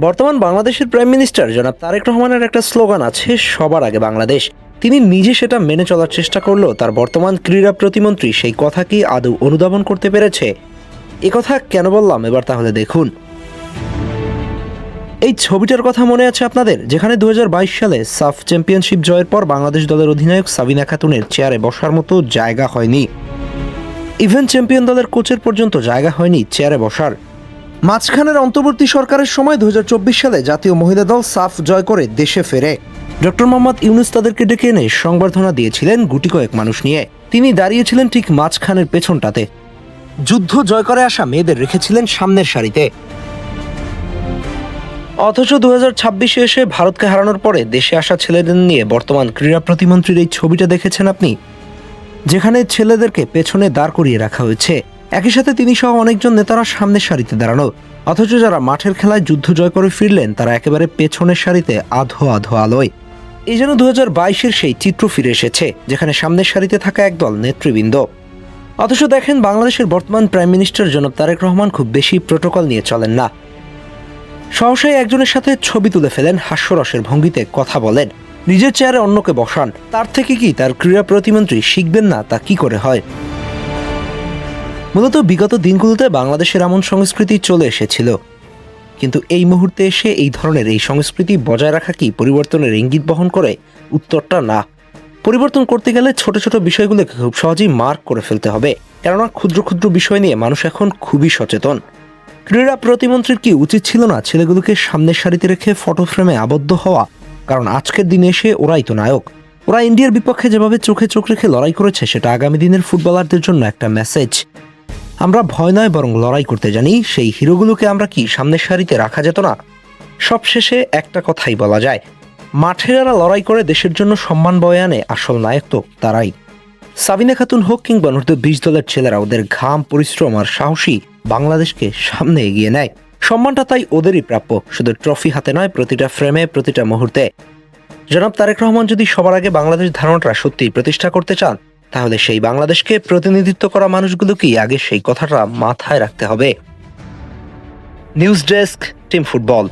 বর্তমান বাংলাদেশের prime minister জনাব তারেক রহমানের একটা স্লোগান আছে, সবার আগে বাংলাদেশ। তিনি নিজে সেটা মেনে চলার চেষ্টা করলেও তার বর্তমান ক্রীড়া প্রতিমন্ত্রী সেই কথা কি আদৌ অনুধাবন করতে পেরেছে? কথা কেন বললাম এবার তাহলে দেখুন। এই ছবিটার কথা মনে আছে আপনাদের, যেখানে 2022 সালে সাফ চ্যাম্পিয়নশিপ জয়ের পর বাংলাদেশ দলের অধিনায়ক সাবিনা খাতুনের চেয়ারে বসার মতো জায়গা হয়নি। ইভেন চ্যাম্পিয়ন দলের কোচের পর্যন্ত জায়গা হয়নি চেয়ারে বসার। মাঝখানের অন্তর্বর্তী সরকারের সময় 2024 সালে জাতীয় মহিলা দল সাফ জয় করে দেশে ফেরে। ডক্টর মোহাম্মদ ইউনুস তাদেরকে ডেকে এনে সংবর্ধনা দিয়েছিলেন গুটি কয়েক মানুষ নিয়ে। তিনি দাঁড়িয়েছিলেন ঠিক মাঝখানের পেছনটাতে। যুদ্ধ জয় করে আসা মেয়েদের রেখেছিলেন সামনের সারিতে। অথচ 2026-এ এসে ভারতকে হারানোর পরে দেশে আসা ছেলেদের নিয়ে বর্তমান ক্রীড়া প্রতিমন্ত্রীর এই ছবিটা দেখেছেন আপনি, যেখানে ছেলেদেরকে পেছনে দাঁড় করিয়ে রাখা হয়েছে। একই সাথে তিনি সহ অনেকজন নেতারা সামনের সারিতে দাঁড়ানো, অথচ যারা মাঠের খেলায় যুদ্ধ জয় করে ফিরলেন তারা একেবারে পেছনের সারিতে আধো আধো আলোয়। এই যেন 2022-এর সেই চিত্র ফিরে এসেছে, যেখানে সামনের সারিতে থাকা একদল নেতৃবৃন্দ। অথচ দেখেন, বাংলাদেশের বর্তমান প্রাইম মিনিস্টার জনাব তারেক রহমান খুব বেশি প্রোটোকল নিয়ে চলেন না। সহসাই একজনের সাথে ছবি তুলে ফেলেন, হাস্যরসের ভঙ্গিতে কথা বলেন, নিজের চেয়ারে অন্যকে বসান। তার থেকে কি তার ক্রীড়া প্রতিমন্ত্রী শিখবেন না? তা কি করে হয়? মূলত বিগত দিনগুলোতে বাংলাদেশের এমন সংস্কৃতি চলে এসেছিল, কিন্তু এই মুহূর্তে এসে এই ধরনের এই সংস্কৃতি বজায় রাখা কি পরিবর্তনের ইঙ্গিত বহন করে? উত্তরটা না। পরিবর্তন করতে গেলে ছোট ছোট বিষয়গুলোকে খুব সহজেই মার্ক করে ফেলতে হবে, কেননা ক্ষুদ্র ক্ষুদ্র বিষয় নিয়ে মানুষ এখন খুবই সচেতন। ক্রীড়া প্রতিমন্ত্রীর কি উচিত ছিল না ছেলেগুলোকে সামনের সারিতে রেখে ফটো ফ্রেমে আবদ্ধ হওয়া? কারণ আজকের দিনে এসে ওরাই তো নায়ক। ওরা ইন্ডিয়ার বিপক্ষে যেভাবে চোখে চোখ রেখে লড়াই করেছে, সেটা আগামী দিনের ফুটবলারদের জন্য একটা মেসেজ। আমরা ভয় নয় বরং লড়াই করতে জানি। সেই হিরোগুলোকে আমরা কি সামনের সারিতে রাখা যেত না? সবশেষে একটা কথাই বলা যায়, মাঠে যারা লড়াই করে দেশের জন্য সম্মান বয়ে আনে, আসল নায়ক তো তারাই। সাবিনা খাতুন হোক কিংবা অনূর্ধ্ব-20 দলের ছেলেরা, ওদের ঘাম, পরিশ্রম আর সাহসী বাংলাদেশকে সামনে এগিয়ে নেয়। সম্মানটা তাই ওদেরই প্রাপ্য, শুধু ট্রফি হাতে নয়, প্রতিটা ফ্রেমে, প্রতিটা মুহূর্তে। জনাব তারেক রহমান যদি সবার আগে বাংলাদেশ ধারণাটা সত্যিই প্রতিষ্ঠা করতে চান, তাহলে সেই বাংলাদেশকে প্রতিনিধিত্ব করা মানুষগুলোকেই আগে সেই কথাটা মাথায় রাখতে হবে। News desk, team football.